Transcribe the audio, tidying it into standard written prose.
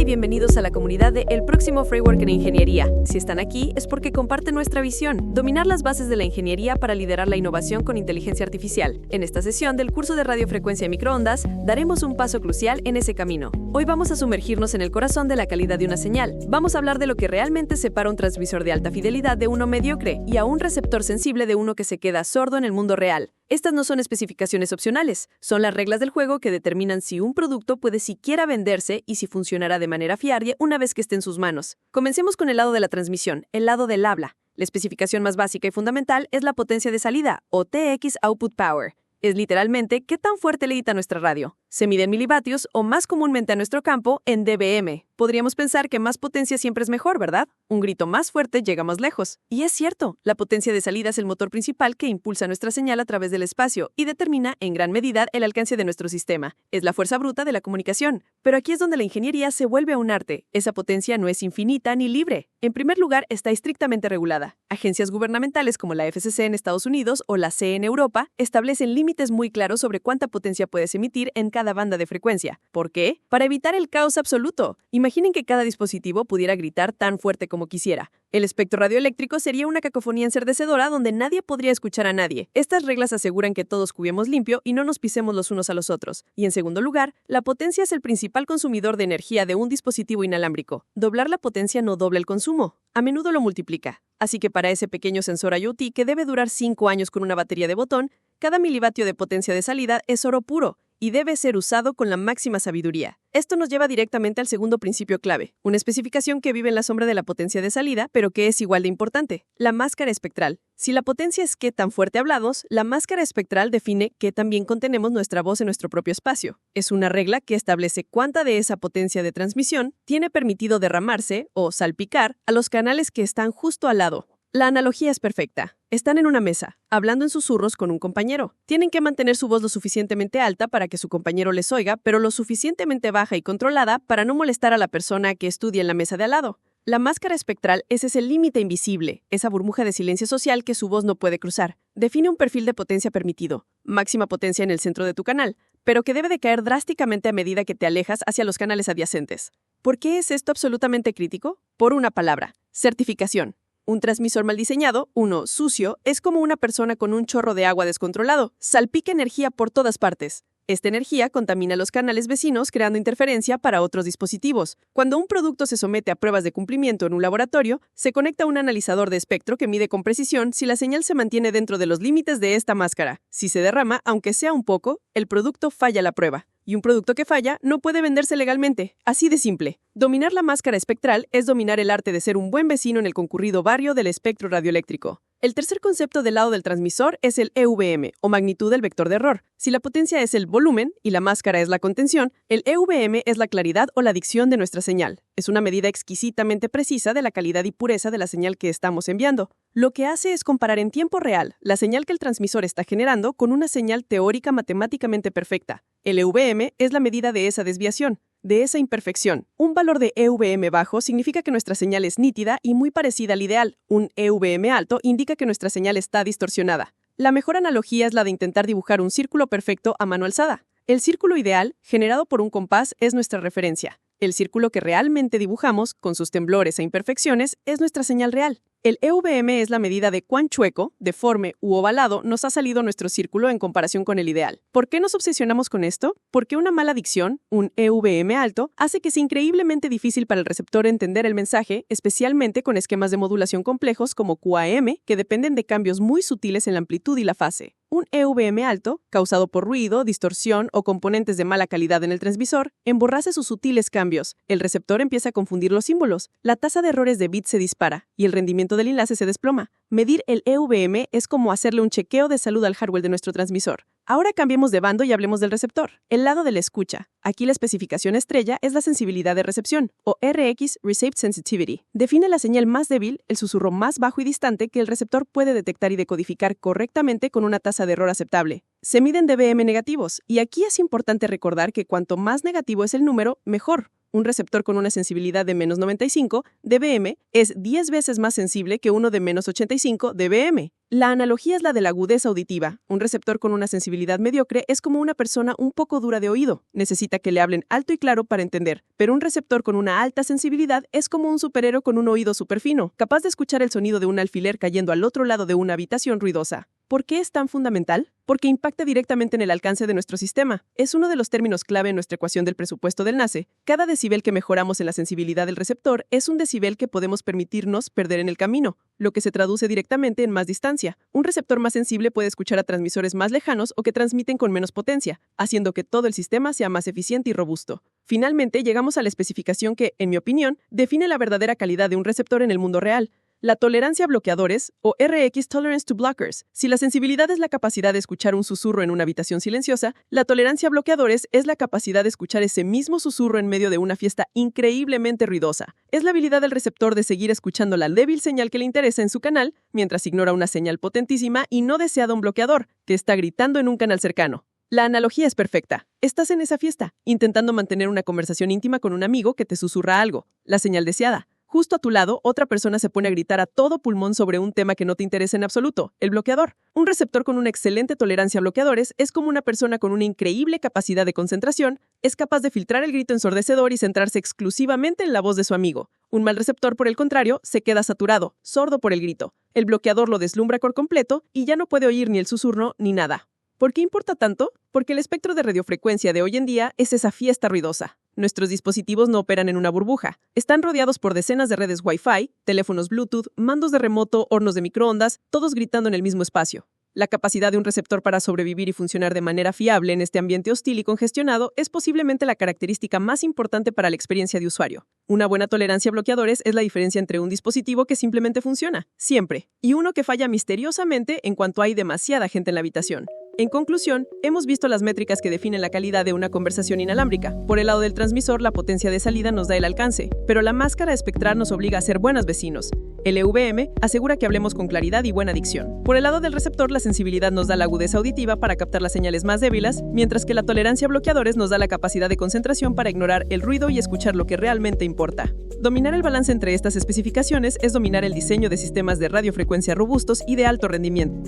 bienvenidos a la comunidad de El Próximo Framework en Ingeniería. Si están aquí es porque comparten nuestra visión, dominar las bases de la ingeniería para liderar la innovación con inteligencia artificial. En esta sesión del curso de radiofrecuencia y microondas, daremos un paso crucial en ese camino. Hoy vamos a sumergirnos en el corazón de la calidad de una señal. Vamos a hablar de lo que realmente separa un transmisor de alta fidelidad de uno mediocre y a un receptor sensible de uno que se queda sordo en el mundo real. Estas no son especificaciones opcionales, son las reglas del juego que determinan si un producto puede siquiera venderse y si funcionará de manera fiable una vez que esté en sus manos. Comencemos con el lado de la transmisión, el lado del habla. La especificación más básica y fundamental es la potencia de salida, o TX Output Power. Es literalmente qué tan fuerte le edita nuestra radio. Se mide en milivatios o más comúnmente a nuestro campo en dBm. Podríamos pensar que más potencia siempre es mejor, ¿verdad? Un grito más fuerte llega más lejos. Y es cierto, la potencia de salida es el motor principal que impulsa nuestra señal a través del espacio y determina en gran medida el alcance de nuestro sistema. Es la fuerza bruta de la comunicación. Pero aquí es donde la ingeniería se vuelve un arte. Esa potencia no es infinita ni libre. En primer lugar, está estrictamente regulada. Agencias gubernamentales como la FCC en Estados Unidos o la CE en Europa establecen límites muy claros sobre cuánta potencia puedes emitir en cada banda de frecuencia. ¿Por qué? Para evitar el caos absoluto. Imaginen que cada dispositivo pudiera gritar tan fuerte como quisiera. El espectro radioeléctrico sería una cacofonía ensordecedora donde nadie podría escuchar a nadie. Estas reglas aseguran que todos cubiemos limpio y no nos pisemos los unos a los otros. Y en segundo lugar, la potencia es el principal consumidor de energía de un dispositivo inalámbrico. Doblar la potencia no dobla el consumo, a menudo lo multiplica. Así que para ese pequeño sensor IoT que debe durar 5 años con una batería de botón, cada milivatio de potencia de salida es oro puro y debe ser usado con la máxima sabiduría. Esto nos lleva directamente al segundo principio clave, una especificación que vive en la sombra de la potencia de salida, pero que es igual de importante, la máscara espectral. Si la potencia es qué tan fuerte hablamos, la máscara espectral define qué tan bien contenemos nuestra voz en nuestro propio espacio. Es una regla que establece cuánta de esa potencia de transmisión tiene permitido derramarse o salpicar a los canales que están justo al lado. La analogía es perfecta. Están en una mesa, hablando en susurros con un compañero. Tienen que mantener su voz lo suficientemente alta para que su compañero les oiga, pero lo suficientemente baja y controlada para no molestar a la persona que estudia en la mesa de al lado. La máscara espectral es ese límite invisible, esa burbuja de silencio social que su voz no puede cruzar. Define un perfil de potencia permitido, máxima potencia en el centro de tu canal, pero que debe de caer drásticamente a medida que te alejas hacia los canales adyacentes. ¿Por qué es esto absolutamente crítico? Por una palabra: certificación. Un transmisor mal diseñado, uno sucio, es como una persona con un chorro de agua descontrolado. Salpica energía por todas partes. Esta energía contamina los canales vecinos creando interferencia para otros dispositivos. Cuando un producto se somete a pruebas de cumplimiento en un laboratorio, se conecta a un analizador de espectro que mide con precisión si la señal se mantiene dentro de los límites de esta máscara. Si se derrama, aunque sea un poco, el producto falla la prueba. Y un producto que falla no puede venderse legalmente. Así de simple. Dominar la máscara espectral es dominar el arte de ser un buen vecino en el concurrido barrio del espectro radioeléctrico. El tercer concepto del lado del transmisor es el EVM, o magnitud del vector de error. Si la potencia es el volumen y la máscara es la contención, el EVM es la claridad o la dicción de nuestra señal. Es una medida exquisitamente precisa de la calidad y pureza de la señal que estamos enviando. Lo que hace es comparar en tiempo real la señal que el transmisor está generando con una señal teórica matemáticamente perfecta. El EVM es la medida de esa desviación, de esa imperfección. Un valor de EVM bajo significa que nuestra señal es nítida y muy parecida al ideal. Un EVM alto indica que nuestra señal está distorsionada. La mejor analogía es la de intentar dibujar un círculo perfecto a mano alzada. El círculo ideal, generado por un compás, es nuestra referencia. El círculo que realmente dibujamos, con sus temblores e imperfecciones, es nuestra señal real. El EVM es la medida de cuán chueco, deforme u ovalado nos ha salido nuestro círculo en comparación con el ideal. ¿Por qué nos obsesionamos con esto? Porque una mala dicción, un EVM alto, hace que sea increíblemente difícil para el receptor entender el mensaje, especialmente con esquemas de modulación complejos como QAM, que dependen de cambios muy sutiles en la amplitud y la fase. Un EVM alto, causado por ruido, distorsión o componentes de mala calidad en el transmisor, emborrace sus sutiles cambios. El receptor empieza a confundir los símbolos, la tasa de errores de bits se dispara y el rendimiento del enlace se desploma. Medir el EVM es como hacerle un chequeo de salud al hardware de nuestro transmisor. Ahora cambiemos de bando y hablemos del receptor, el lado de la escucha. Aquí la especificación estrella es la sensibilidad de recepción, o RX Received Sensitivity. Define la señal más débil, el susurro más bajo y distante que el receptor puede detectar y decodificar correctamente con una tasa de error aceptable. Se miden dBm negativos, y aquí es importante recordar que cuanto más negativo es el número, mejor. Un receptor con una sensibilidad de menos 95 dBm es 10 veces más sensible que uno de menos 85 dBm. La analogía es la de la agudeza auditiva. Un receptor con una sensibilidad mediocre es como una persona un poco dura de oído. Necesita que le hablen alto y claro para entender. Pero un receptor con una alta sensibilidad es como un superhéroe con un oído superfino, capaz de escuchar el sonido de un alfiler cayendo al otro lado de una habitación ruidosa. ¿Por qué es tan fundamental? Porque impacta directamente en el alcance de nuestro sistema. Es uno de los términos clave en nuestra ecuación del presupuesto del NACE. Cada decibel que mejoramos en la sensibilidad del receptor es un decibel que podemos permitirnos perder en el camino, lo que se traduce directamente en más distancia. Un receptor más sensible puede escuchar a transmisores más lejanos o que transmiten con menos potencia, haciendo que todo el sistema sea más eficiente y robusto. Finalmente, llegamos a la especificación que, en mi opinión, define la verdadera calidad de un receptor en el mundo real. La tolerancia a bloqueadores, o RX Tolerance to Blockers. Si la sensibilidad es la capacidad de escuchar un susurro en una habitación silenciosa, la tolerancia a bloqueadores es la capacidad de escuchar ese mismo susurro en medio de una fiesta increíblemente ruidosa. Es la habilidad del receptor de seguir escuchando la débil señal que le interesa en su canal, mientras ignora una señal potentísima y no deseada un bloqueador, que está gritando en un canal cercano. La analogía es perfecta. Estás en esa fiesta, intentando mantener una conversación íntima con un amigo que te susurra algo, la señal deseada. Justo a tu lado, otra persona se pone a gritar a todo pulmón sobre un tema que no te interesa en absoluto, el bloqueador. Un receptor con una excelente tolerancia a bloqueadores es como una persona con una increíble capacidad de concentración, es capaz de filtrar el grito ensordecedor y centrarse exclusivamente en la voz de su amigo. Un mal receptor, por el contrario, se queda saturado, sordo por el grito. El bloqueador lo deslumbra por completo y ya no puede oír ni el susurro ni nada. ¿Por qué importa tanto? Porque el espectro de radiofrecuencia de hoy en día es esa fiesta ruidosa. Nuestros dispositivos no operan en una burbuja. Están rodeados por decenas de redes Wi-Fi, teléfonos Bluetooth, mandos de remoto, hornos de microondas, todos gritando en el mismo espacio. La capacidad de un receptor para sobrevivir y funcionar de manera fiable en este ambiente hostil y congestionado es posiblemente la característica más importante para la experiencia de usuario. Una buena tolerancia a bloqueadores es la diferencia entre un dispositivo que simplemente funciona, siempre, y uno que falla misteriosamente en cuanto hay demasiada gente en la habitación. En conclusión, hemos visto las métricas que definen la calidad de una conversación inalámbrica. Por el lado del transmisor, la potencia de salida nos da el alcance, pero la máscara espectral nos obliga a ser buenos vecinos. El EVM asegura que hablemos con claridad y buena dicción. Por el lado del receptor, la sensibilidad nos da la agudeza auditiva para captar las señales más débiles, mientras que la tolerancia a bloqueadores nos da la capacidad de concentración para ignorar el ruido y escuchar lo que realmente importa. Dominar el balance entre estas especificaciones es dominar el diseño de sistemas de radiofrecuencia robustos y de alto rendimiento.